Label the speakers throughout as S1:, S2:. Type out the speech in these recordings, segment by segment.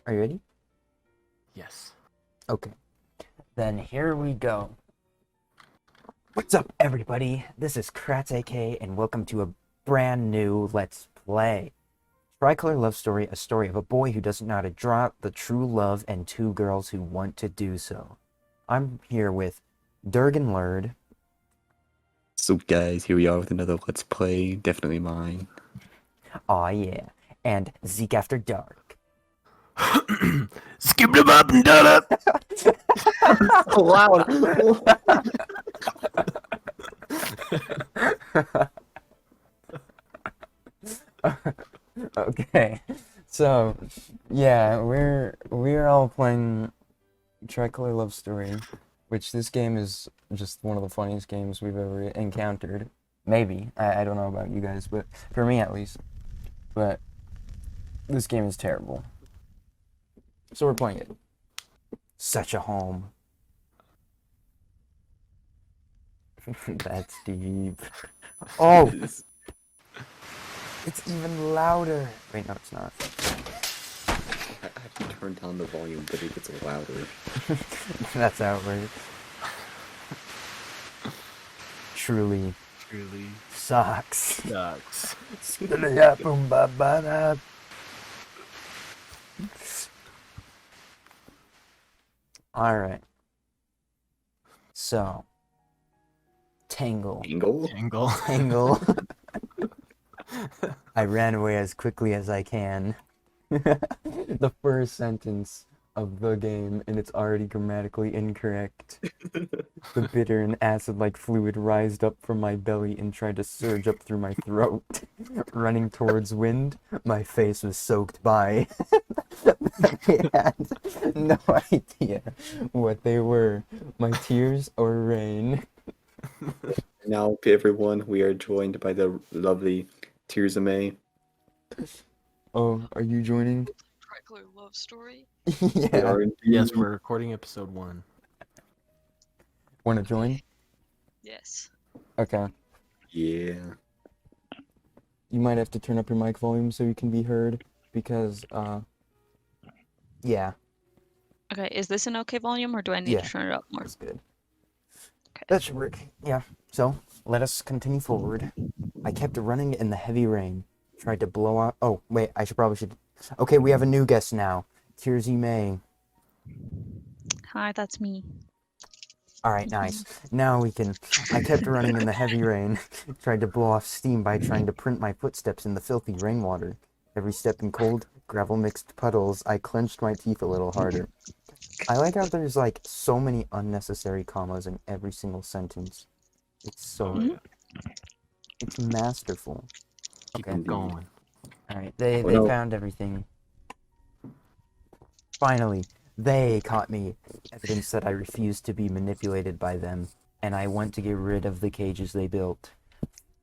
S1: Are you ready?
S2: Yes.
S1: Okay. Then here we go. What's up, everybody? This is Kratz AK, and welcome to a brand new Let's Play. Tricolour Lovestory, a story of a boy who doesn't know how to draw the true love and two girls who want to do so. I'm here with Durgan Lurd.
S3: So guys, here we are with another Let's Play, definitely mine.
S1: Aw yeah. And Zeke After Dark.
S2: Skip them up and done it.
S3: Loud.
S1: Okay, so yeah, we're all playing Tricolour Lovestory, which this game is just one of the funniest games we've ever encountered. Maybe I don't know about you guys, but for me at least. But this game is terrible. So we're playing it. Such a home. That's deep. Oh! It's even louder. Wait, no, it's not.
S3: I have to turn down the volume, but it gets louder.
S1: That's outrageous. Truly sucks.
S2: Sucks.
S1: Alright. So. Tangle.
S3: Angle?
S2: Angle.
S1: Tangle. I ran away as quickly as I can. The first sentence of the game, and it's already grammatically incorrect. The bitter and acid-like fluid rised up from my belly and tried to surge up through my throat. Running towards wind, my face was soaked by. I had no idea what they were, my tears or rain.
S3: Now, everyone, we are joined by the lovely Tirziemae.
S1: Oh, are you joining?
S4: Tricolour lovestory.
S3: We
S1: Yeah.
S3: are
S2: Yes, we're recording episode 1.
S1: Want to join?
S4: Yes.
S1: Okay.
S3: Yeah.
S1: You might have to turn up your mic volume so you can be heard, because, yeah,
S4: Okay, is this an okay volume or do I need
S1: Yeah.
S4: to turn it up more?
S1: that's good.
S4: Okay.
S1: That should work. Yeah. So, let us continue forward. I kept running in the heavy rain. Tried to blow out. Oh, wait, probably should. Okay, we have a new guest now. Tirziemae.
S4: Hi, that's me.
S1: Alright, nice. Now we can. I kept running in the heavy rain. Tried to blow off steam by trying to print my footsteps in the filthy rainwater. Every step in cold, gravel mixed puddles, I clenched my teeth a little harder. I like how there's like so many unnecessary commas in every single sentence. It's so.
S4: Mhm.
S1: It's masterful.
S2: Keep
S1: Okay.
S2: it going.
S1: Alright, they
S3: no.
S1: found everything. Finally, they caught me. Evidence that I refused to be manipulated by them, and I went to get rid of the cages they built.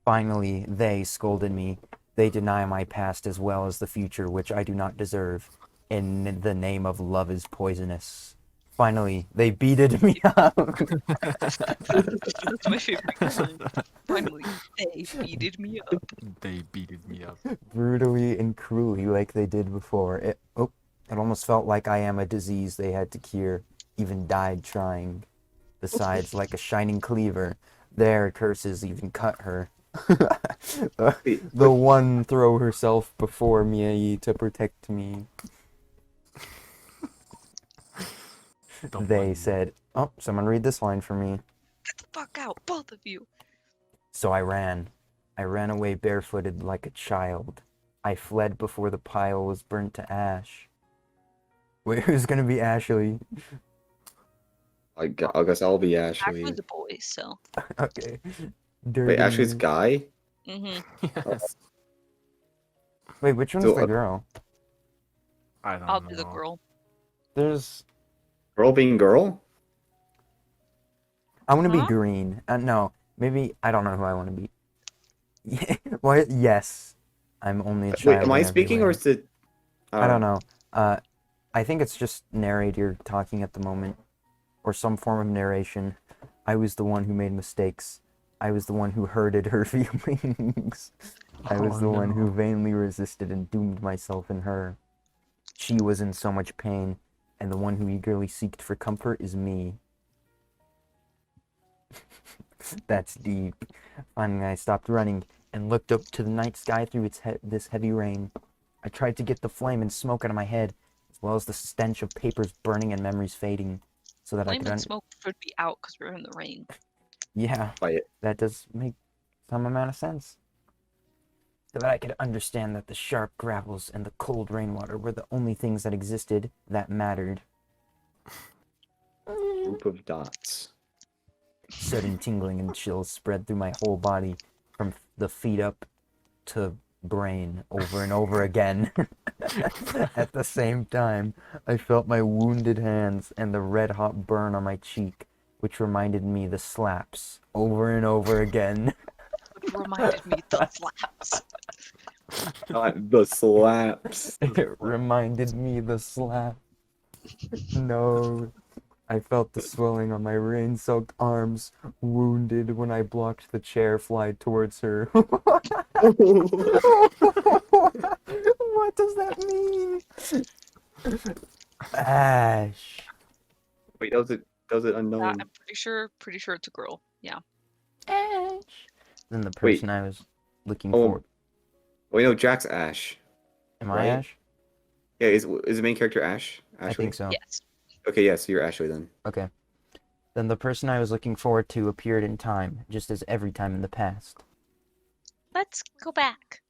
S1: Finally, they scolded me. They deny my past as well as the future, which I do not deserve. In the name of love is poisonous. Finally, they beated me up.
S4: That's my favorite line. Finally, they beated me up.
S2: They beated me up.
S1: Brutally and cruelly like they did before. It almost felt like I am a disease they had to cure, even died trying. Besides, like a shining cleaver, their curses even cut her. The one throw herself before me to protect me. They said, oh, someone read this line for me.
S4: Get the fuck out, both of you.
S1: So I ran. I ran away barefooted like a child. I fled before the pile was burnt to ash. Wait, who's gonna be Ashley?
S3: I guess I'll be
S4: Ash
S3: Ashley.
S4: was a boy, so.
S1: Okay.
S3: Wait,
S1: Dirty.
S3: Ashley's guy?
S2: Yes.
S1: Wait, which one's
S3: So,
S1: the girl?
S2: I don't
S4: I'll
S2: know.
S4: do the girl.
S1: There's...
S3: Girl being girl?
S1: I want to be
S4: Huh?
S1: green. No, maybe... I don't know who I want to be. What? Yes. I'm only a
S3: Wait,
S1: child
S3: am I
S1: in every
S3: speaking or
S1: way.
S3: is it...
S1: I don't know. I think it's just narrator talking at the moment. Or some form of narration. I was the one who made mistakes. I was the one who hurted her feelings. I was the one who vainly resisted and doomed myself and her. She was in so much pain, and the one who eagerly seeked for comfort is me. That's deep. Finally, I stopped running and looked up to the night sky through this heavy rain. I tried to get the flame and smoke out of my head, as well as the stench of papers burning and memories fading, so that I
S4: Flame
S1: could
S4: and smoke should be out because we're in the rain.
S1: Yeah,
S3: By it.
S1: that does make some amount of sense. So that I could understand that the sharp gravels and the cold rainwater were the only things that existed that mattered.
S3: Group of dots.
S1: Sudden tingling and chills spread through my whole body, from the feet up to brain, over and over again. At the same time, I felt my wounded hands and the red-hot burn on my cheek, which reminded me the slaps, over and over again.
S4: Which reminded me the slaps.
S3: The slaps.
S1: It reminded me the slap. No. I felt the swelling on my rain-soaked arms, wounded when I blocked the chair fly towards her. What does that mean? Ash.
S3: Wait, that was it unknown.
S4: I'm pretty sure it's a girl. Yeah.
S1: Ash. Then the
S3: Wait.
S1: person I was looking
S3: Oh,
S1: for.
S3: Wait, no, Jack's Ash.
S1: Am
S3: right?
S1: I Ash?
S3: Yeah, is the main character Ash? Ashley?
S1: I think so.
S4: Yes.
S3: Okay, yeah, so you're Ashley then.
S1: Okay. Then the person I was looking forward to appeared in time, just as every time in the past.
S4: Let's go back.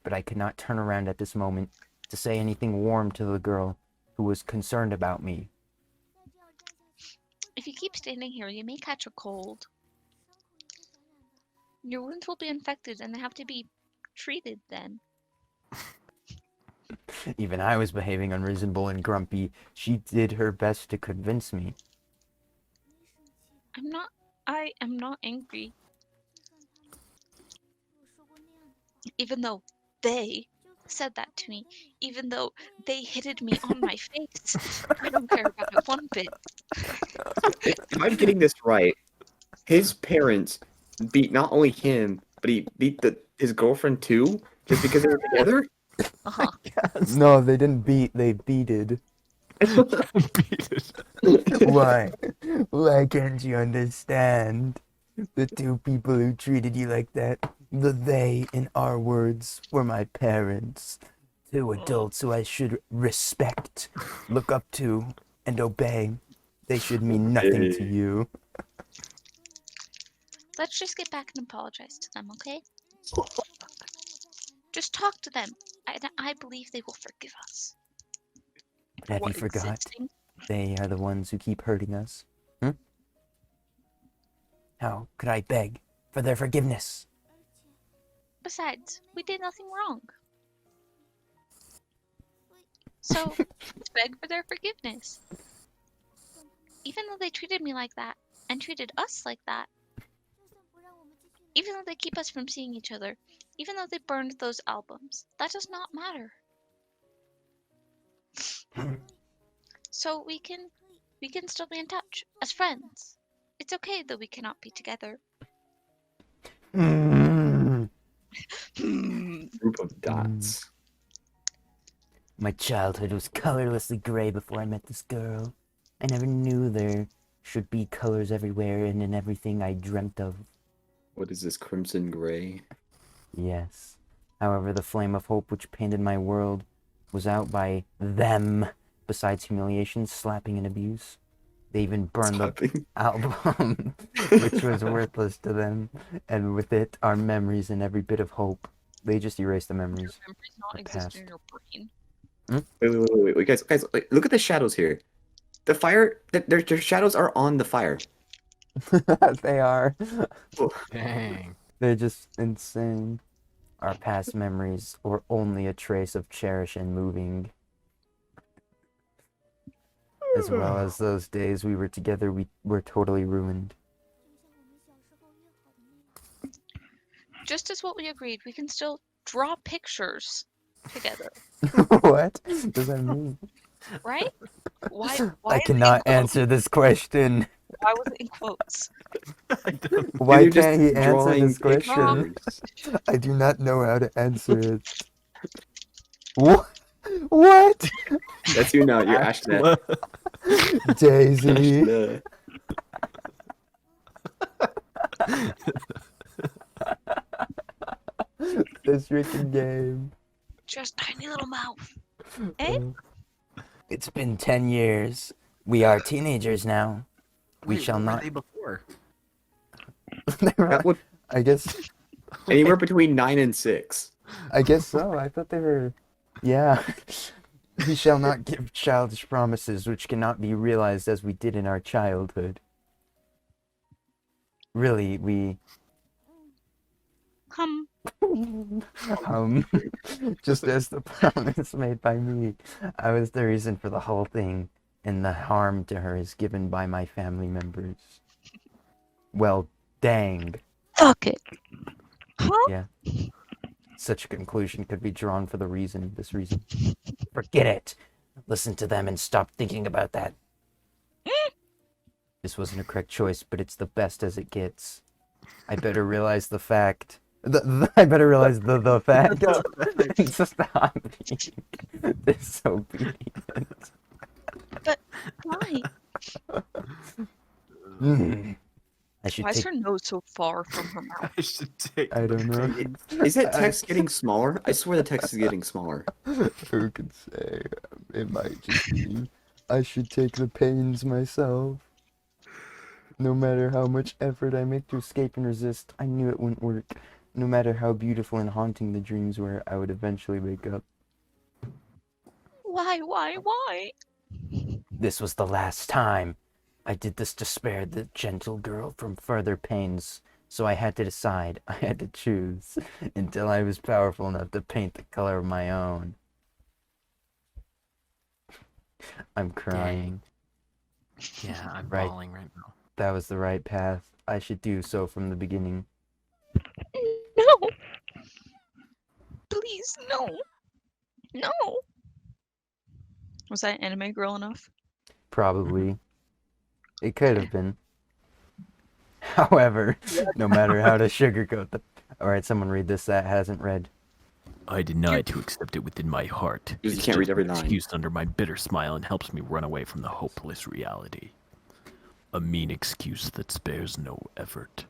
S1: But I could not turn around at this moment to say anything warm to the girl who was concerned about me.
S4: If you keep standing here, you may catch a cold. Your wounds will be infected and they have to be treated then.
S1: Even I was behaving unreasonable and grumpy. She did her best to convince me.
S4: I am not angry. Even though they said that to me, even though they hitted me on my face, I don't care about it one bit.
S3: If I'm getting this right, his parents beat not only him, but he beat his girlfriend too, just because they were together?
S4: Uh-huh.
S1: No, they didn't beat, they beated. Why? Why can't you understand? The two people who treated you like that, the they, in our words, were my parents. Two adults who I should respect, look up to, and obey. They should mean nothing to you.
S4: Let's just get back and apologize to them, okay? Just talk to them. I believe they will forgive us.
S1: But have you
S4: What,
S1: forgot?
S4: existing?
S1: They are the ones who keep hurting us. How could I beg for their forgiveness?
S4: Besides, we did nothing wrong. So, let's beg for their forgiveness. Even though they treated me like that, and treated us like that, even though they keep us from seeing each other, even though they burned those albums, that does not matter. So we can still be in touch as friends. It's okay that we cannot be together.
S1: Mm.
S3: Group of dots.
S1: My childhood was colorlessly gray before I met this girl. I never knew there should be colors everywhere and in everything I dreamt of.
S3: What is this, crimson gray?
S1: Yes. However, the flame of hope which painted my world was out by them, besides humiliation, slapping, and abuse. They even burned the album, which was worthless to them, and with it, our memories and every bit of hope. They just erased the
S4: Your
S1: memories.
S4: memories not
S1: The
S4: exist in
S1: past.
S4: your brain.
S3: Wait, guys, wait, look at the shadows here. The fire, their shadows are on the fire.
S1: They are.
S2: Dang.
S1: They're just insane. Our past memories were only a trace of cherish and moving. As well as those days we were together, we were totally ruined.
S4: Just as what we agreed, we can still draw pictures together,
S1: What does that mean?
S4: right? Why
S1: I
S4: is it in
S1: cannot
S4: quotes?
S1: answer this question.
S4: Why was it in quotes?
S1: Why
S3: You're just
S1: can't he answer
S3: drawing
S1: this question?
S3: pictures.
S1: I do not know how to answer it. What? What?
S3: That's you now. You're Ashna.
S1: Daisy.
S3: Ashna.
S1: This freaking game.
S4: Just tiny little mouth. Eh?
S1: It's been 10 years. We are teenagers now. We
S2: Wait,
S1: shall
S2: what
S1: not.
S2: were they before?
S3: That would
S1: I guess.
S3: anywhere between 9 and 6.
S1: I guess so. I thought they were. Yeah. We shall not give childish promises which cannot be realized as we did in our childhood. Really, we. Just as the promise made by me, I was the reason for the whole thing, and the harm to her is given by my family members. Well, dang.
S4: Fuck it. Huh?
S1: Yeah. Such a conclusion could be drawn for this reason. Forget it. Listen to them and stop thinking about that. This wasn't a correct choice, but it's the best as it gets. I better realize the fact. I better realize the fact. And stop being disobedient.
S4: But why?
S1: I should
S4: Why is
S1: take.
S4: her nose so far from her mouth?
S2: I should take.
S1: I don't know.
S3: Is that text getting smaller? I swear the text is getting smaller.
S1: Who could say? It might just be. I should take the pains myself. No matter how much effort I make to escape and resist, I knew it wouldn't work. No matter how beautiful and haunting the dreams were, I would eventually wake up.
S4: Why?
S1: This was the last time. I did this to spare the gentle girl from further pains, so I had to decide. I had to choose until I was powerful enough to paint the color of my own. I'm crying.
S2: Yeah, I'm
S1: Right.
S2: bawling right now.
S1: That was the right path. I should do so from the beginning.
S4: No. Please, no. No. Was that anime girl enough?
S1: Probably. It could have been. However, no matter how to sugarcoat the... Alright, someone read this that hasn't read.
S2: I deny to accept it within my heart.
S3: You
S2: It's
S3: can't read
S2: just
S3: every
S2: an
S3: line.
S2: excuse under my bitter smile and helps me run away from the hopeless reality. A mean excuse that spares no effort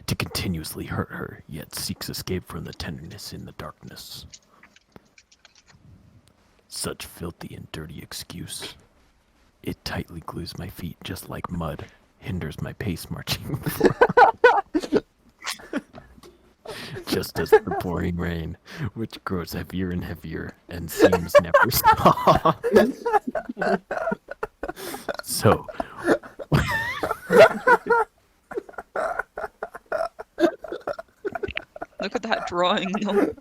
S2: to continuously hurt her, yet seeks escape from the tenderness in the darkness. Such filthy and dirty excuse. It tightly glues my feet just like mud, hinders my pace marching forward. Just as the pouring rain, which grows heavier and heavier and seems never stop. So,
S4: Look at that drawing. though.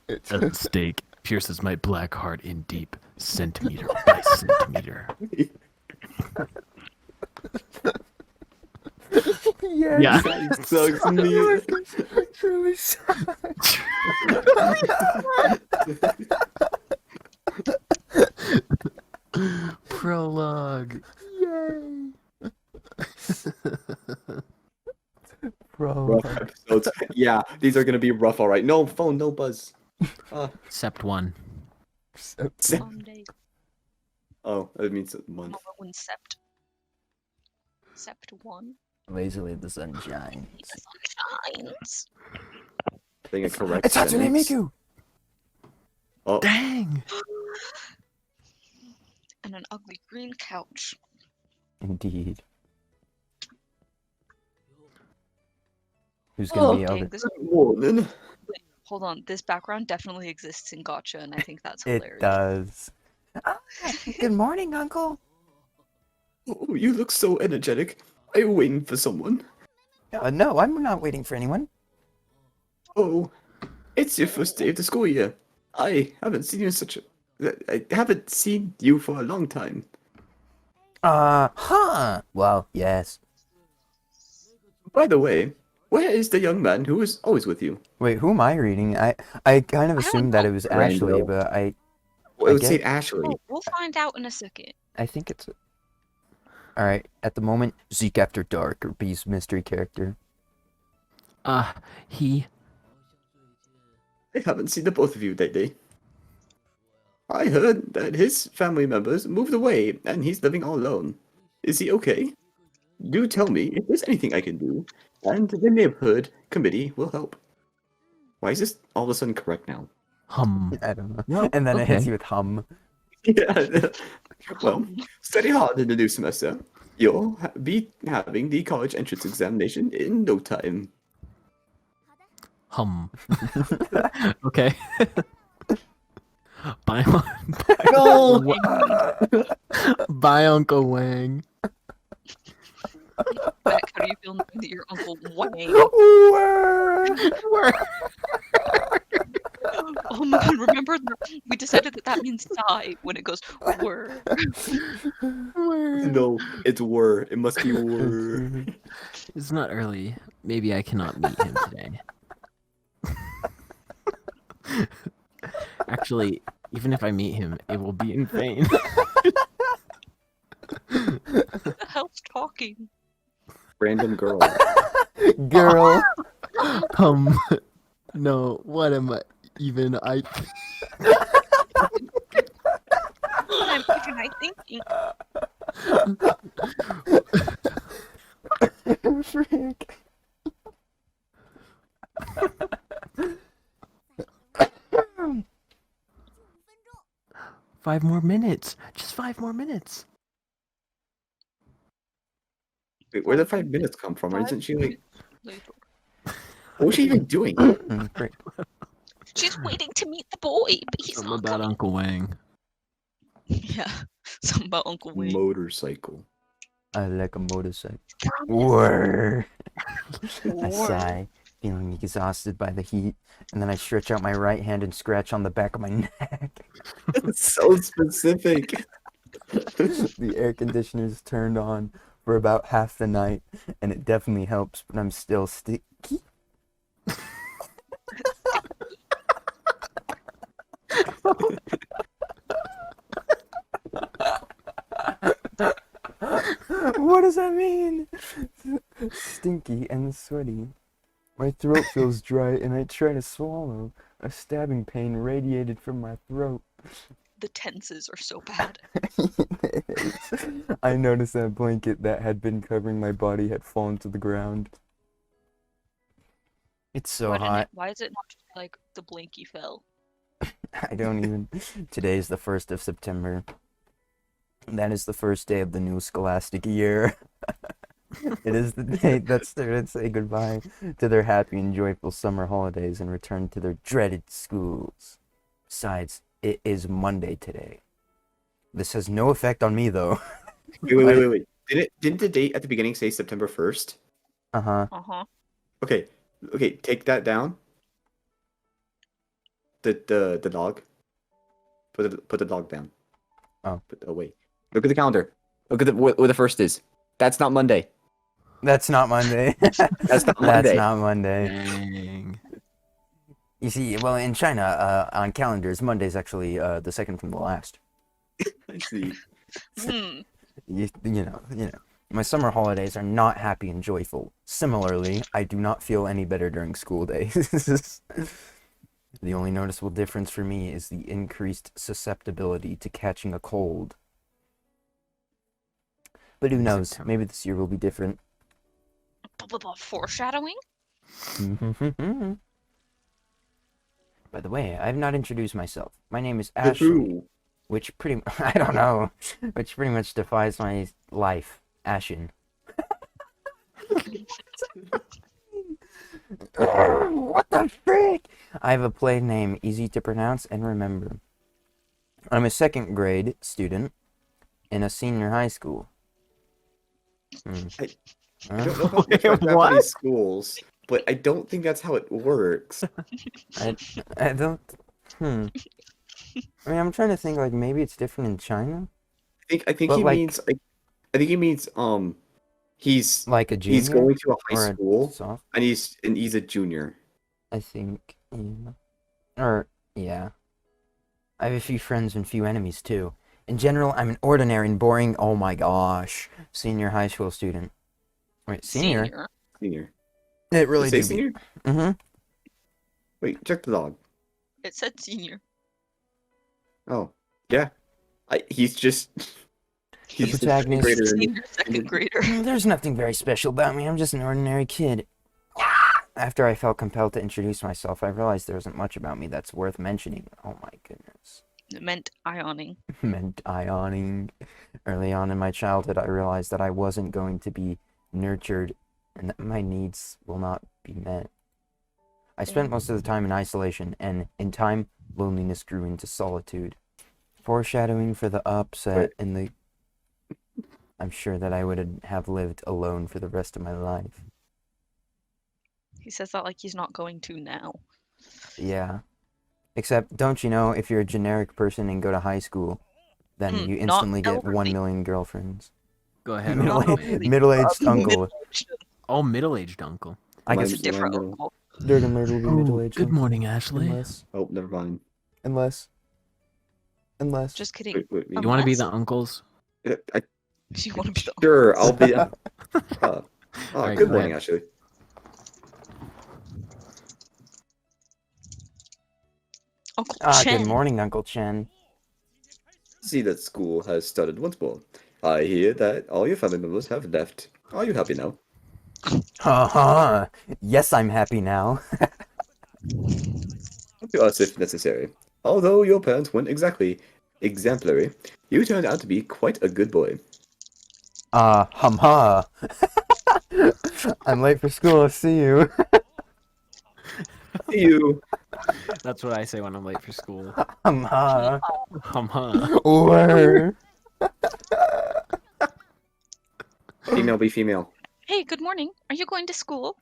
S2: as the stake pierces my black heart in deep, centimeter by centimeter.
S1: Yeah,
S2: Yeah.
S3: That sucks me.
S1: It's really sad.
S2: Prologue.
S1: Yay. Bro.
S3: Rough episodes. Yeah, these are gonna be rough, alright. No phone, no buzz.
S2: Sept 1.
S4: Someday.
S3: Oh, that means a month.
S4: No, it wouldn't sept. Sept 1.
S1: Lazily the sun shines.
S4: The sun shines.
S3: I think a correct
S1: It's Hatsune
S3: sentence.
S1: Miku!
S3: Oh,
S2: Dang!
S4: And an ugly green couch.
S1: Indeed. Who's gonna be
S4: Dang,
S1: other?
S4: this,
S3: woman.
S4: hold on, this background definitely exists in Gotcha, and I think that's
S1: It
S4: hilarious.
S1: does. Good morning, Uncle.
S3: Oh, you look so energetic. Are you waiting for someone?
S1: No, I'm not waiting for anyone.
S3: Oh, it's your first day of the school year. I haven't seen you in such a... I haven't seen you for a long time.
S1: Huh. Well, yes.
S3: By the way, where is the young man who is always with you?
S1: Wait, who am I reading? I kind of
S4: I don't
S1: assumed that
S4: know.
S1: it was
S3: Randall.
S1: Ashley, but I
S3: Well, it would
S1: get-
S3: say Ashley.
S4: We'll find out in a second.
S1: think it's... Alright, at the moment, Zeke After Dark, or B's mystery character.
S2: He...
S3: I haven't seen the both of you lately. I heard that his family members moved away and he's living all alone. Is he okay? Do tell me if there's anything I can do, and the neighborhood committee will help. Why is this all of a sudden correct now?
S1: I don't know.
S2: Well,
S1: And then it hits
S2: okay.
S1: you with hum.
S3: Yeah. Well, study hard in the new semester. You'll be having the college entrance examination in no time.
S2: Okay. Bye,
S3: No!
S2: bye, Uncle Wang.
S4: Beck, how do you feel knowing that your Uncle Wang? Oh my god, remember we decided that means sigh when it goes word.
S3: No, it's were. It must be were.
S2: It's not early. Maybe I cannot meet him today. Actually, even if I meet him, it will be in vain.
S4: The hell's talking?
S3: Random girl.
S1: Girl.
S2: No, what am I even?
S4: What am I thinking?
S1: Frick.
S2: 5 more minutes. Just 5 more minutes.
S3: Wait, where did 5 minutes come from? Isn't she like?
S4: Later.
S3: What was she even doing?
S1: Frick.
S4: She's waiting to meet the boy, but he's
S2: Something
S4: not
S2: about
S4: coming.
S2: Uncle Wang.
S4: Yeah, something about Uncle Wayne.
S3: Motorcycle.
S1: I like a motorcycle. Word. I
S4: Word.
S1: sigh, feeling exhausted by the heat, and then I stretch out my right hand and scratch on the back of my neck.
S3: That's so specific.
S1: The air conditioner's turned on for about half the night, and it definitely helps, but I'm still sticky. What does that mean? Stinky and sweaty. My throat feels dry and I try to swallow. A stabbing pain radiated from my throat.
S4: The tenses are so bad.
S1: I noticed that blanket that had been covering my body had fallen to the ground. It's so hot.
S4: Why is it not just like the blinky fell?
S1: I don't even. Today is the 1st of September. That is the first day of the new scholastic year. It is the date that students say goodbye to their happy and joyful summer holidays and return to their dreaded schools. Besides, it is Monday today. This has no effect on me, though.
S3: Wait. Didn't the date at the beginning say September 1st?
S1: Uh-huh.
S3: Okay, take that down. The dog. Put the dog down.
S1: Oh.
S3: Wait. Look at the calendar. Look at where the 1st is. That's not Monday.
S1: That's not Monday.
S3: That's not Monday.
S1: That's not Monday.
S2: Dang.
S1: You see, well, in China, on calendars, Monday's actually the second from the last.
S3: I see.
S1: You know. My summer holidays are not happy and joyful. Similarly, I do not feel any better during school days. The only noticeable difference for me is the increased susceptibility to catching a cold. But who knows? Maybe this year will be different.
S4: Foreshadowing?
S1: By the way, I have not introduced myself. My name is Ashley,
S3: Who?
S1: which I don't know, which pretty much defies my life. Ashen. What the frick? I have a plain name, easy to pronounce and remember. I'm a 2nd grade student in a senior high school.
S3: I don't know how much about Japanese schools, but I don't think that's how it works.
S1: I don't. I mean, I'm trying to think. Like, maybe it's different in China.
S3: I think
S1: But,
S3: he
S1: like-
S3: means. I think he means he's
S1: Like a junior.
S3: he's going to a
S1: or
S3: high
S1: a
S3: school
S1: soph-
S3: and he's a junior.
S1: I think. Yeah. Or yeah. I have a few friends and few enemies too. In general, I'm an ordinary and boring. Oh my gosh, senior high school student. Wait, senior?
S3: Senior.
S1: It really
S3: Say
S1: do.
S3: senior?
S1: Mm-hmm.
S3: Wait, check the dog.
S4: It said senior.
S3: Oh, yeah. He's just he's just a second
S1: protagonist-
S3: grader.
S4: Senior second grader.
S1: There's nothing very special about me. I'm just an ordinary kid. After I felt compelled to introduce myself, I realized there isn't much about me that's worth mentioning. Oh my goodness.
S4: It meant ioning.
S1: Meant ioning. Early on in my childhood, I realized that I wasn't going to be nurtured and that my needs will not be met. I spent most of the time in isolation, and in time, loneliness grew into solitude. Foreshadowing for the upset in the... I'm sure that I would have lived alone for the rest of my life.
S4: He says that like he's not going to now.
S1: Yeah. Except, don't you know, if you're a generic person and go to high school, then you
S4: not
S1: instantly get 1
S4: elderly.
S1: million girlfriends.
S2: Go ahead.
S4: Middle-
S2: Uncle.
S1: Middle-aged uncle.
S4: Middle-aged.
S2: Oh, middle-aged uncle.
S1: I
S3: My-
S1: guess
S4: It's a different
S3: my-
S4: uncle.
S1: Dirt and Murder will be middle-aged
S2: good
S1: uncle.
S2: morning, Ashley.
S3: Oh, never mind.
S1: Unless.
S4: Just kidding.
S3: Wait.
S2: You want to be the uncles?
S3: Do
S4: You want to be the
S3: Sure, I'll be.
S2: Alright,
S3: Good
S2: go
S3: morning,
S2: ahead.
S3: Ashley.
S4: Uncle
S1: Good
S4: Chen.
S1: morning, Uncle Chen.
S3: See that school has started once more. I hear that all your family members have left. Are you happy now?
S1: Haha. Yes, I'm happy now.
S3: To us if necessary. Although your parents weren't exactly exemplary, you turned out to be quite a good boy.
S1: Ha. I'm late for school. See you.
S3: See you.
S2: That's what I say when I'm late for school.
S1: Ha.
S2: Huh.
S1: Or.
S3: Female be female.
S4: Hey, good morning. Are you going to school?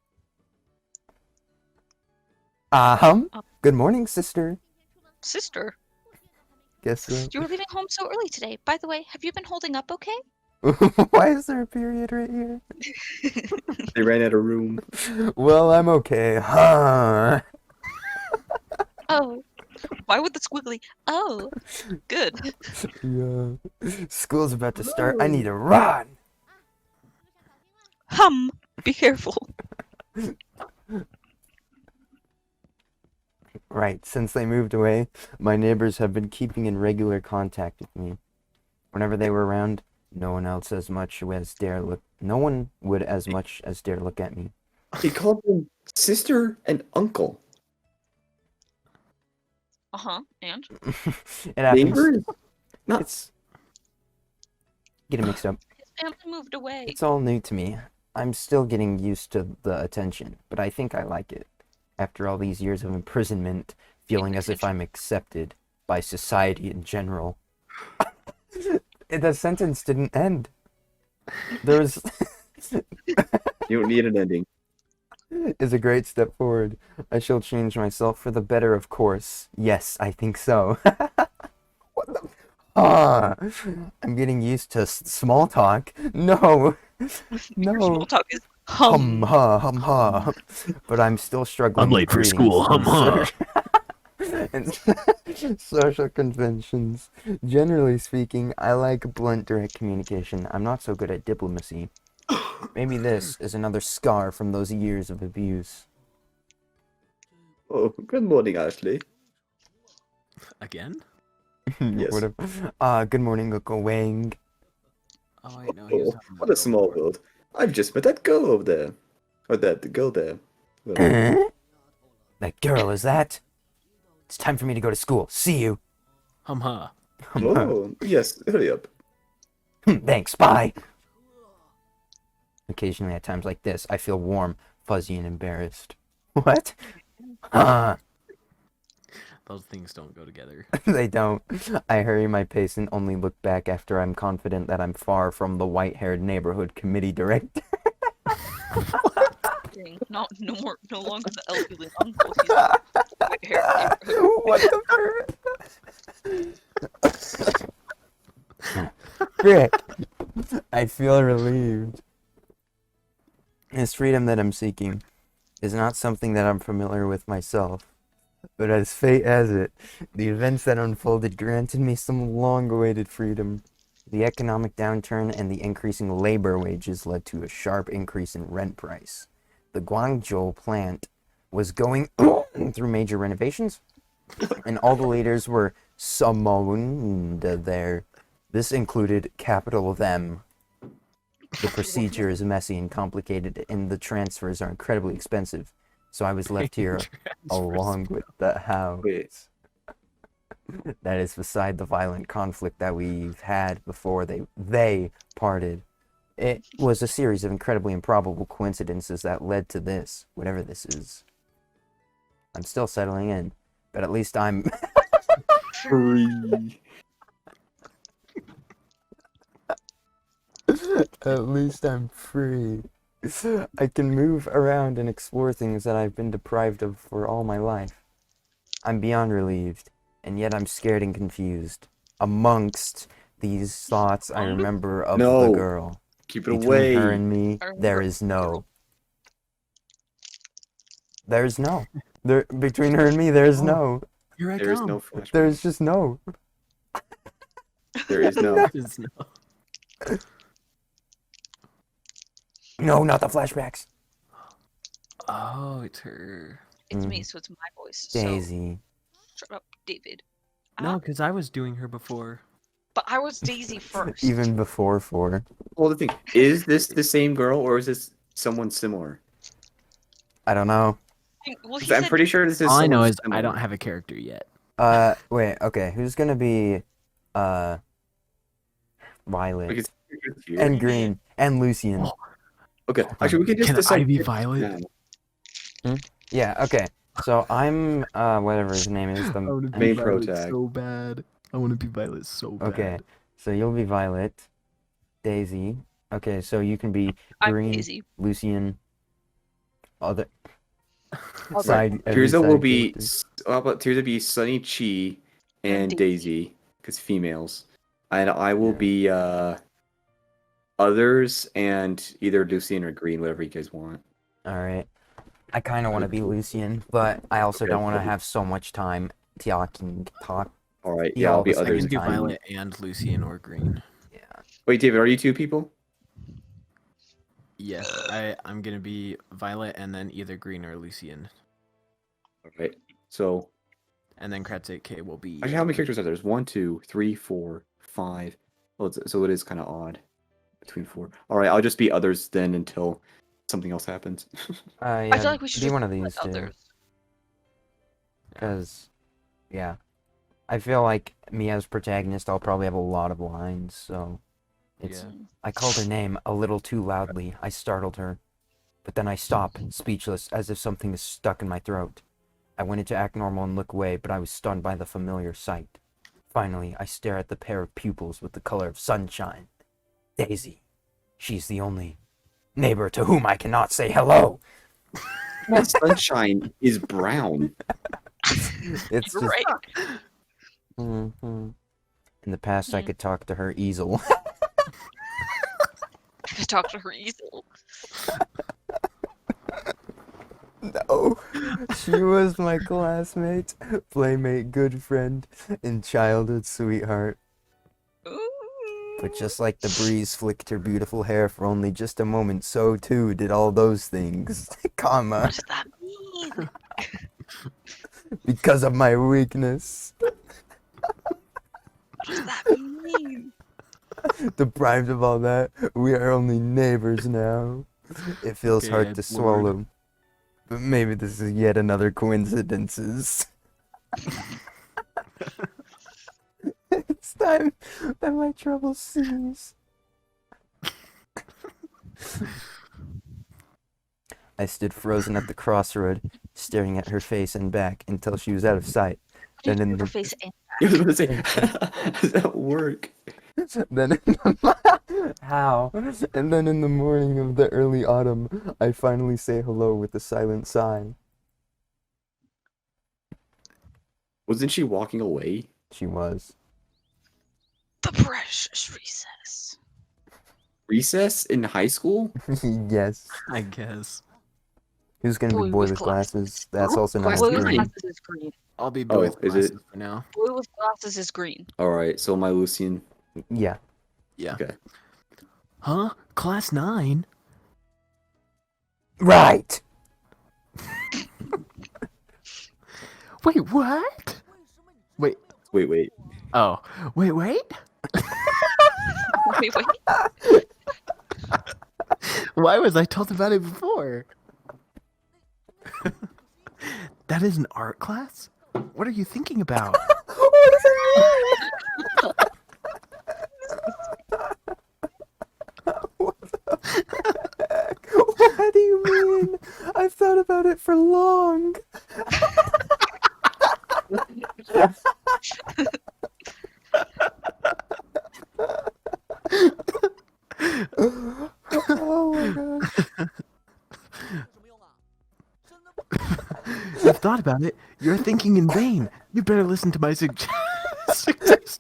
S1: Good morning, sister.
S4: Sister,
S1: Guess so.
S4: you were leaving home so early today. By the way, have you been holding up okay?
S1: Why is there a period right here?
S3: They ran out of room.
S1: Well, I'm okay. Huh.
S4: Oh, why would the squiggly? Oh, good.
S1: Yeah. School's about to start. I need to run.
S4: Be careful.
S1: Right, since they moved away, my neighbors have been keeping in regular contact with me. Whenever they were around, no one would as much as dare look at me.
S3: He called them sister and uncle.
S4: And?
S1: It happens.
S3: Neighbors? Not
S1: It's getting mixed up.
S4: His family moved away.
S1: It's all new to me. I'm still getting used to the attention, but I think I like it. After all these years of imprisonment, feeling as if I'm accepted by society in general. The sentence didn't end. There's
S3: You don't need an ending.
S1: is a great step forward. I shall change myself for the better, of course. Yes, I think so. What the? I'm getting used to small talk. No.
S4: Your
S1: No.
S4: small talk is
S1: Ha. But I'm still struggling.
S2: I'm late
S1: with
S2: for school,
S1: greetings and social conventions. Generally speaking, I like blunt, direct communication. I'm not so good at diplomacy. Maybe this is another scar from those years of abuse.
S3: Oh, good morning, Ashley.
S2: Again?
S3: Yes.
S1: Good morning, Uncle Wang.
S2: Oh, wait, no, he was
S3: Oh,
S2: talking
S3: what
S2: about
S3: a small
S2: Gilbert.
S3: world. I've just met that girl over there. Or that girl there. Well,
S1: That girl, is that? It's time for me to go to school. See you.
S2: Huh.
S3: oh, yes, hurry up.
S1: Thanks, bye. Occasionally, at times like this, I feel warm, fuzzy, and embarrassed. What?
S2: Those things don't go together.
S1: They don't. I hurry my pace and only look back after I'm confident that I'm far from the white-haired neighborhood committee director.
S4: dang. No longer the elderly uncle. He's the white-haired neighborhood.
S1: What the frick? I feel relieved. This freedom that I'm seeking is not something that I'm familiar with myself. But as fate has it, the events that unfolded granted me some long-awaited freedom. The economic downturn and the increasing labor wages led to a sharp increase in rent price. The Guangzhou plant was going through major renovations, and all the leaders were summoned there. This included capital them. The procedure is messy and complicated, and the transfers are incredibly expensive. So I was left here along with the house.
S3: Wait.
S1: That is beside the violent conflict that we've had before they parted. It was a series of incredibly improbable coincidences that led to this, whatever this is. I'm still settling in, but at least I'm...
S3: Free.
S1: At least I'm free. I can move around and explore things that I've been deprived of for all my life. I'm beyond relieved, and yet I'm scared and confused. Amongst these thoughts I remember of the
S3: No.
S1: girl.
S3: Keep it
S1: Between
S3: away.
S1: her and me, there is no. There's no. Between her and me, there's no.
S2: Here I
S3: There is
S2: come.
S3: no flashback.
S1: There's just no.
S3: There is no.
S2: There's no.
S1: No, not the flashbacks.
S2: Oh, it's her.
S4: It's me, so it's my voice. So
S1: Daisy.
S4: shut up, David.
S2: No, because I was doing her before.
S4: But I was Daisy first.
S1: Even before 4.
S3: Well, the thing is, this the same girl or is this someone similar?
S1: I don't know.
S4: Well, he
S3: 'Cause I'm
S4: said
S3: pretty sure this is.
S2: All I know
S3: someone
S2: is I
S3: similar.
S2: don't have a character yet.
S1: Wait, okay. Who's gonna be, Violet?
S3: Like, it's here.
S1: And Green. And Lucian.
S2: Oh.
S3: Okay, actually, we can just
S2: Can
S3: decide.
S2: I be Violet?
S3: now.
S1: Yeah, okay. So I'm, whatever his name is.
S2: I want to be
S3: Main
S2: Violet
S3: protag.
S2: so bad. I want to be Violet so bad.
S1: Okay, so you'll be Violet. Daisy. Okay, so you can be
S4: I'm
S1: Green,
S4: Daisy.
S1: Lucian, other...
S4: Okay.
S1: Side, every
S3: Tirza will
S1: side
S3: be.
S1: character.
S3: How about Tirza be Sunny Chi and
S4: And
S3: Daisy, because females, and I will be others and either Lucian or Green, whatever you guys want.
S1: Alright. I kind of want to be Lucian, but I also
S3: Okay,
S1: don't want to
S3: cool.
S1: have so much time talk.
S3: All right,
S1: Yeah,
S3: yeah, I'll
S1: all
S3: be
S1: the
S2: I
S3: others.
S2: can do
S1: time.
S2: Violet and Lucian or Green.
S1: Yeah.
S3: Wait, David, are you two people?
S2: Yes, I'm gonna be Violet and then either Green or Lucian.
S3: All right. So,
S2: And then Kratzik K will be.
S3: actually, how many characters are there? There's 1, 2, 3, 4, 5. Well, so it is kind of odd between 4. All right, I'll just be others then until something else happens.
S1: Yeah,
S4: I feel like we should
S1: be
S4: just
S1: one of
S4: let
S1: these two.
S4: others.
S1: Because, yeah. I feel like me as protagonist, I'll probably have a lot of lines, so... It's,
S2: Yeah.
S1: I called her name a little too loudly. I startled her. But then I stop, speechless, as if something is stuck in my throat. I wanted to act normal and look away, but I was stunned by the familiar sight. Finally, I stare at the pair of pupils with the color of sunshine. Daisy. She's the only neighbor to whom I cannot say hello.
S3: That sunshine is brown.
S1: It's
S4: You're
S1: just...
S4: right.
S1: Mhm. In the past, I
S4: Mhm.
S1: could talk to her easel.
S4: I could talk to her easel.
S1: No, she was my classmate, playmate, good friend, and childhood sweetheart. But just like the breeze flicked her beautiful hair for only just a moment, so too did all those things, comma,
S4: What does that mean?
S1: because of my weakness.
S4: What does that mean?
S1: Deprived of all that, we are only neighbors now. It feels
S2: Okay,
S1: hard to
S2: Edward.
S1: swallow. But maybe this is yet another coincidences. It's time that my troubles cease. I stood frozen at the crossroad, staring at her face and back until she was out of sight.
S4: What do you
S1: Then
S4: do
S1: in
S4: with her
S1: the
S4: face and
S3: I was gonna say, how does that work?
S1: then in how? And then in the morning of the early autumn, I finally say hello with a silent sigh.
S3: Wasn't she walking away?
S1: She was.
S4: the precious recess?
S3: Recess in high school?
S1: Yes.
S2: I guess.
S1: Who's gonna be boy with glasses? That's also known as
S3: Class
S4: Boy with
S3: green.
S1: green.
S4: glasses is green.
S2: I'll be
S3: Oh,
S2: both
S3: is it?
S2: classes for now.
S4: Boy with glasses is green.
S3: All right, so my Lucian.
S1: Yeah.
S2: Yeah.
S3: Okay.
S2: Huh? Class 9?
S1: Right.
S2: Wait, what? Wait,
S3: Wait.
S2: Oh, wait.
S4: Wait, wait.
S2: Why was I told about it before? That is an art class? What are you thinking about?
S1: What does it mean? What the heck? What do you mean? I've thought about it for long. Oh my gosh.
S2: You've thought about it. You're thinking in vain. You better listen to my suggestion.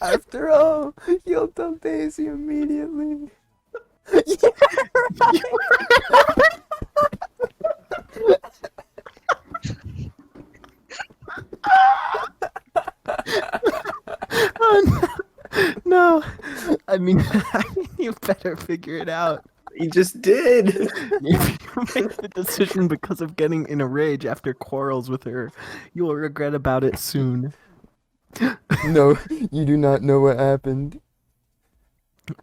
S1: After all, you'll tell Daisy immediately. Yeah, right.
S2: Oh, no. I mean, you better figure it out.
S3: You just did.
S2: If you make the decision because of getting in a rage after quarrels with her, you will regret about it soon.
S1: No, you do not know what happened.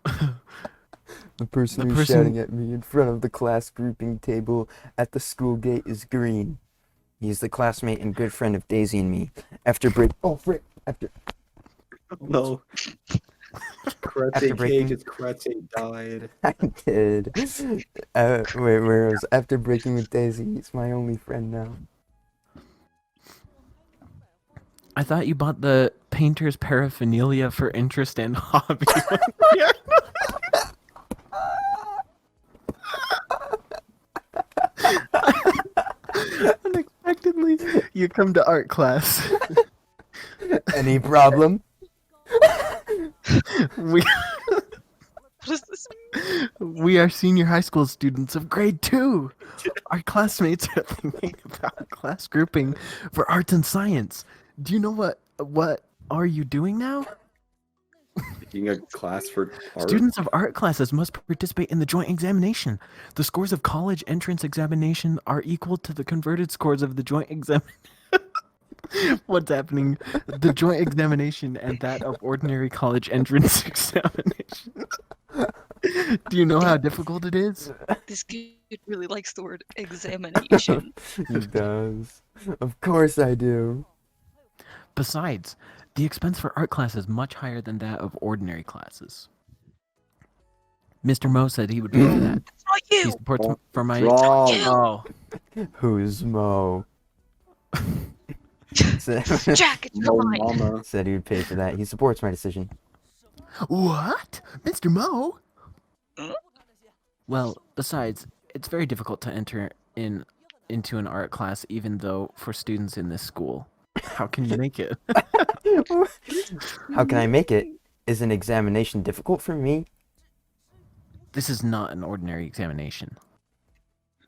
S1: The person who's shouting at me in front of the class grouping table at the school gate is Green. He is the classmate and good friend of Daisy and me. After break, after
S3: No.
S1: After
S3: Karate
S1: breaking-
S3: Cage, it's Karate died.
S1: I did. Where else? After breaking with Daisy, he's my only friend now.
S2: I thought you bought the painter's paraphernalia for interest and hobby. Unexpectedly, you come to art class.
S1: Any problem?
S2: We
S4: What does this
S2: we are senior high school students of grade 2. Our classmates are thinking about class grouping for arts and science. Do you know what are you doing now?
S3: Taking a class for art.
S2: Students of art classes must participate in the joint examination. The scores of college entrance examination are equal to the converted scores of the joint exam. What's happening? The joint examination and that of ordinary college entrance examination. Do you know how difficult it is?
S4: This kid really likes the word examination.
S1: He does. Of course I do.
S2: Besides, the expense for art class is much higher than that of ordinary classes. Mr. Mo said he would pay for that.
S4: It's not
S2: He
S4: you.
S2: supports for my.
S3: Wrong.
S2: Oh,
S1: Who's Mo? said,
S4: Jack, it's
S3: No,
S4: mine.
S3: mama.
S1: said he would pay for that. He supports my decision.
S2: what, Mr. Mo?
S4: Huh?
S2: Well, besides, it's very difficult to enter into an art class, even though for students in this school. How can you make it?
S1: How can I make it? Is an examination difficult for me?
S2: This is not an ordinary examination.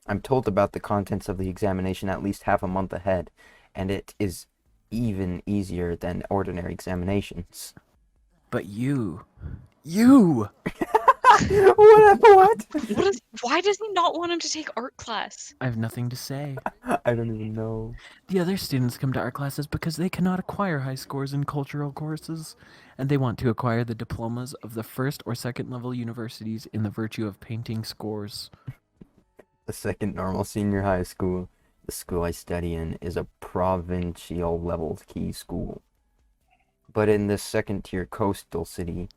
S1: I'm told about the contents of the examination at least half a month ahead, and it is even easier than ordinary examinations.
S2: But you.
S1: What?
S4: Why does he not want him to take art class?
S2: I have nothing to say.
S1: I don't even know.
S2: The other students come to art classes because they cannot acquire high scores in cultural courses, and they want to acquire the diplomas of the first or second level universities in the virtue of painting scores.
S1: The second normal senior high school, the school I study in, is a provincial level key school. But in this second tier coastal city,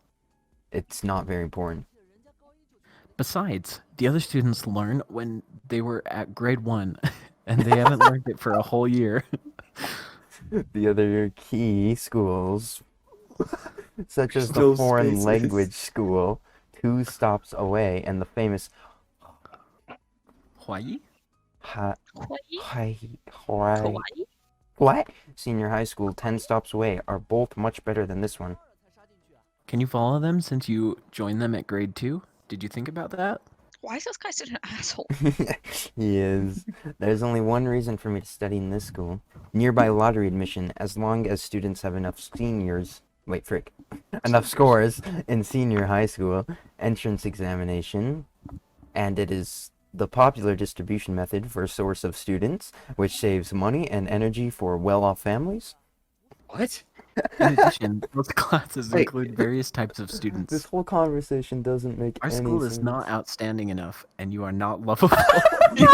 S1: it's not very important.
S2: Besides, the other students learn when they were at grade 1, and they haven't learned it for a whole year.
S1: The other key schools, such as the
S3: Still
S1: foreign
S3: spaces.
S1: language school, 2 stops away, and the famous
S2: Hawaii?
S4: Hawaii?
S1: Hawaii.
S4: Hawaii?
S1: What? Senior high school 10 stops away are both much better than this one.
S2: Can you follow them since you joined them at grade 2? Did you think about that?
S4: Why is this guy such an asshole?
S1: He is. There's only one reason for me to study in this school. Nearby lottery admission, as long as students have enough enough scores in senior high school entrance examination, and it is the popular distribution method for a source of students, which saves money and energy for well-off families.
S3: What?
S2: In addition, those classes
S3: Wait.
S2: include various types of
S1: This
S2: students.
S1: whole conversation doesn't make
S2: Our
S1: any
S2: school
S1: sense.
S2: is not outstanding enough, and you are not lovable.
S4: Damn,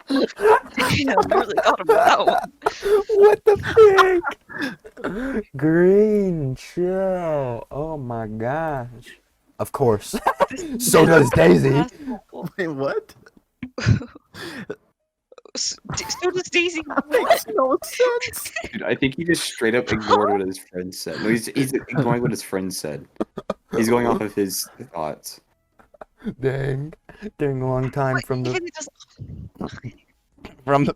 S4: you really got him with that one.
S1: What the frick? Green, chill. Oh my gosh. Of course. So does Daisy.
S4: Asshole.
S2: Wait, what?
S4: So does Daisy.
S2: Makes no sense.
S3: Dude, I think he just straight up ignored what his friend said. No, he's ignoring what his friend said. He's going off of his thoughts.
S1: Dang. During a long time from the
S4: Even just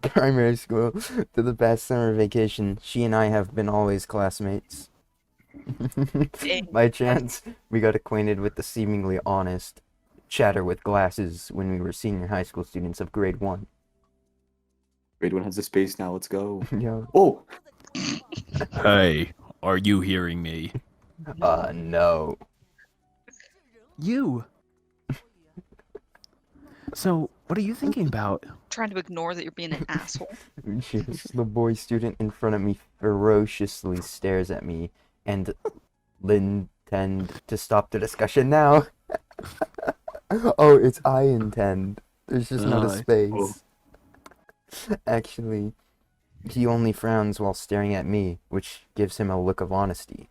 S1: primary school to the past summer vacation, she and I have been always classmates. By chance, we got acquainted with the seemingly honest chatter with glasses when we were senior high school students of grade 1.
S3: Grade 1 has the space now. Let's go.
S1: Yo,
S3: Oh,
S2: Hey, are you hearing me?
S1: no.
S2: You. So, what are you thinking about?
S4: trying to ignore that you're being an asshole.
S1: Yes, the boy student in front of me ferociously stares at me and intend to stop the discussion now. Oh, it's I intend. There's just not a
S2: Oh.
S1: space. Actually, he only frowns while staring at me, which gives him a look of honesty.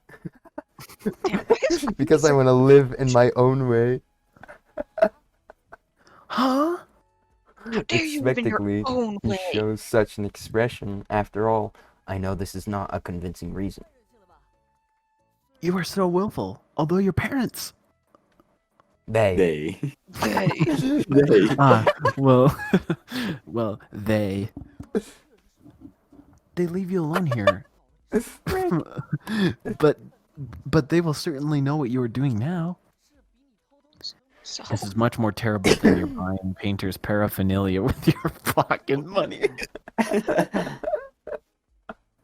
S4: Damn, why is
S1: Because I want to live in my own way.
S2: Huh?
S4: How dare you live in your
S1: Expectedly,
S4: own
S1: he
S4: way?
S1: shows such an expression. After all, I know this is not a convincing reason.
S2: You are so willful, although your parents.
S1: They.
S3: they.
S4: They.
S3: They.
S2: Well, well, they leave you alone here. but they will certainly know what you are doing now.
S4: So
S2: This is much more terrible than your buying painter's paraphernalia with your pocket money.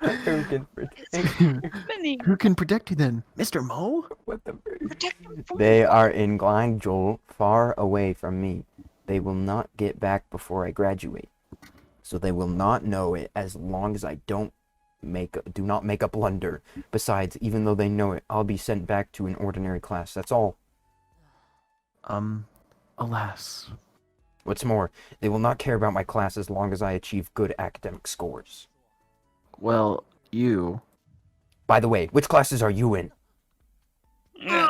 S1: Who can protect?
S4: many
S2: Who can protect you then, Mr. Mo?
S1: What the frick?
S4: protect them from
S1: They are in Glangel, far away from me. They will not get back before I graduate. So they will not know it as long as I do not make a blunder. Besides, even though they know it, I'll be sent back to an ordinary class. That's all.
S2: Alas.
S1: What's more, they will not care about my class as long as I achieve good academic scores.
S2: Well, you.
S1: By the way, which classes are you in?
S4: Yeah.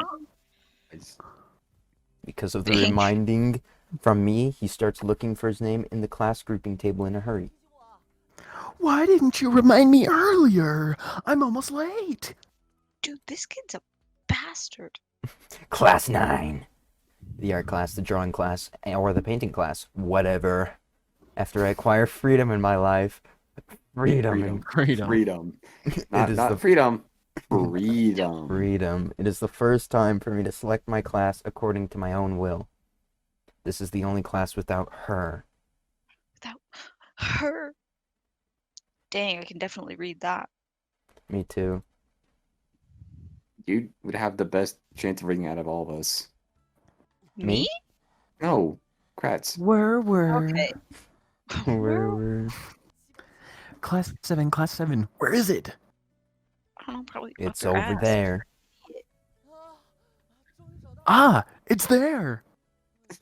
S1: Because of the
S4: Dang.
S1: reminding from me, he starts looking for his name in the class grouping table in a hurry.
S2: Why didn't you remind me earlier? I'm almost late.
S4: Dude, this kid's a bastard.
S1: Class 9. The art class, the drawing class, or the painting class. Whatever. After I acquire freedom in my life. Freedom.
S3: Freedom.
S1: It
S3: Not,
S1: is
S3: not
S1: the
S3: freedom. Freedom.
S1: freedom. It is the first time for me to select my class according to my own will. This is the only class without her.
S4: Without her. Dang, I can definitely read that.
S1: Me too.
S3: You would have the best chance of reading out of all of us.
S4: Me?
S3: No, Kratz.
S4: Okay.
S1: Where
S2: Class 7, where is it?
S4: I don't know, probably. up
S1: it's
S4: your
S1: over
S4: ass.
S1: there.
S2: Ah, it's there.
S4: I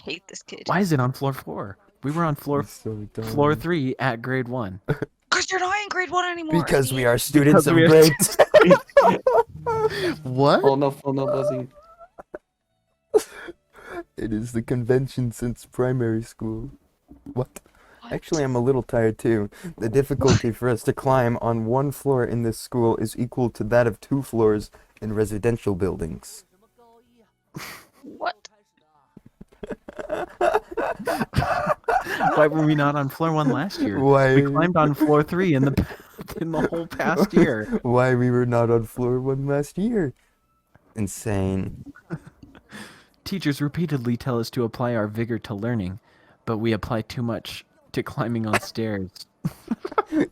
S4: hate this kid.
S2: Why is it on floor 4? We were on floor
S1: It's so dumb.
S2: 3 at grade 1.
S4: Because you're not in grade 1 anymore.
S1: Because we are students of
S2: we are
S1: grade.
S2: What?
S3: Oh no, buzzing.
S1: It is the convention since primary school. What? Actually, I'm a little tired too. The difficulty for us to climb on one floor in this school is equal to that of 2 floors in residential buildings.
S4: What?
S2: Why were we not on floor 1 last year?
S1: Why?
S2: We climbed on floor 3 in the whole past year.
S1: Why we were not on floor 1 last year? Insane.
S2: Teachers repeatedly tell us to apply our vigor to learning, but we apply too much to climbing on stairs.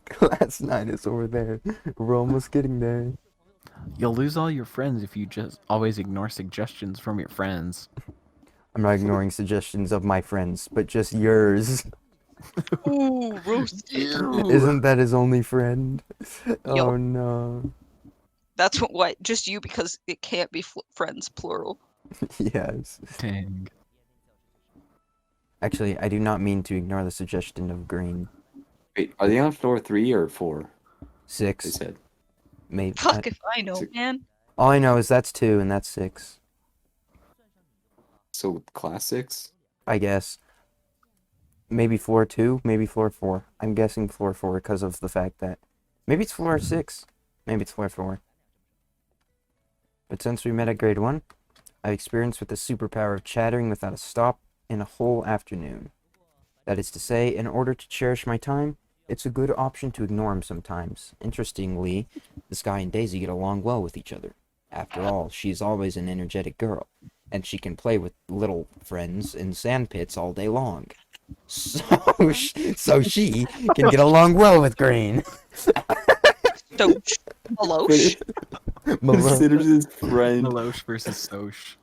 S1: Class 9 is over there. We're almost getting there.
S2: You'll lose all your friends if you just always ignore suggestions from your friends.
S1: I'm not ignoring suggestions of my friends, but just yours.
S4: Ooh, roasted.
S1: Isn't that his only friend? Oh no.
S4: That's why just you because it can't be friends plural.
S1: Yes.
S2: Dang.
S1: Actually, I do not mean to ignore the suggestion of green.
S3: Wait, are they on floor 3 or 4? They
S1: 6,
S3: said.
S1: maybe.
S4: Fuck if I know,
S3: Six.
S4: man.
S1: All I know is that's 2 and that's 6.
S3: So class 6?
S1: I guess. Maybe floor 2, maybe floor 4. I'm guessing floor 4 because of the fact that maybe it's floor 6. Maybe it's floor 4. But since we met at grade 1, I've experienced with the superpower of chattering without a stop in a whole afternoon. That is to say, in order to cherish my time, it's a good option to ignore him sometimes. Interestingly, the Sky and Daisy get along well with each other. After all, she is always an energetic girl, and she can play with little friends in sand pits all day long. So she can get along well with Green.
S4: Doge. Alosh.
S3: Considers his friend.
S2: Malosh versus Soch.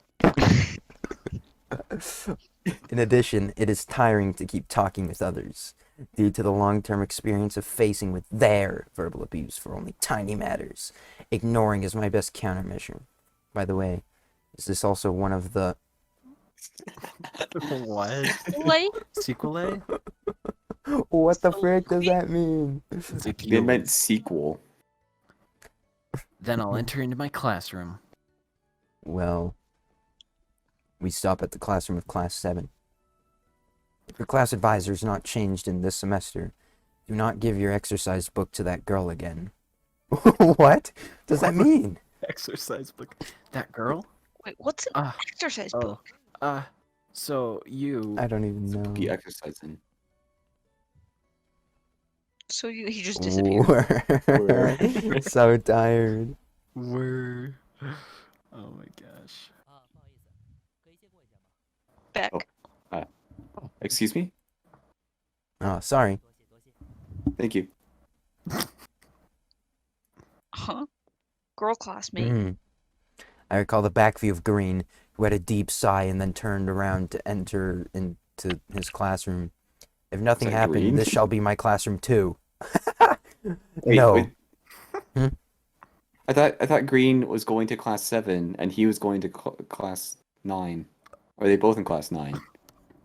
S1: In addition, it is tiring to keep talking with others, due to the long-term experience of facing with their verbal abuse for only tiny matters. Ignoring is my best countermeasure. By the way, is this also one of the...
S2: What?
S4: Like,
S2: Sequel?
S1: What the frick does that mean?
S3: They meant sequel.
S2: Then I'll enter into my classroom.
S1: Well, we stop at the classroom of Class 7. If your class advisor is not changed in this semester, do not give your exercise book to that girl again. What does that mean?
S2: Exercise book. That girl?
S4: wait, what's an
S2: Ah,
S4: exercise
S2: oh.
S4: book?
S2: So you...
S1: I don't even know.
S3: Be exercising.
S4: So he just disappeared.
S1: We're so tired.
S2: were... Oh my gosh.
S4: Beck.
S3: Oh. Excuse me?
S1: Oh, sorry.
S3: Thank you.
S4: Huh? Girl classmate.
S1: Mhm. I recall the back view of Green, who had a deep sigh and then turned around to enter into his classroom. If nothing
S3: Is that
S1: happened,
S3: Green?
S1: this shall be my classroom too.
S3: Wait,
S1: No.
S3: wait.
S1: Hmm?
S3: I thought Green was going to class 7 and he was going to class 9. Or are they both in class 9?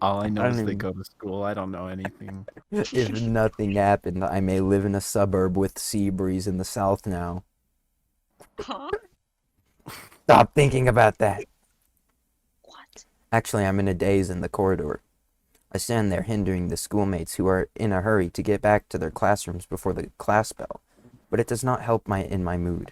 S2: All I know
S1: I
S2: is
S1: don't
S2: they
S1: even-
S2: go to school. I don't know anything.
S1: If nothing happened, I may live in a suburb with sea breeze in the south now.
S4: Huh?
S1: Stop thinking about that.
S4: What?
S1: Actually, I'm in a daze in the corridor. I stand there hindering the schoolmates who are in a hurry to get back to their classrooms before the class bell, but it does not help in my mood.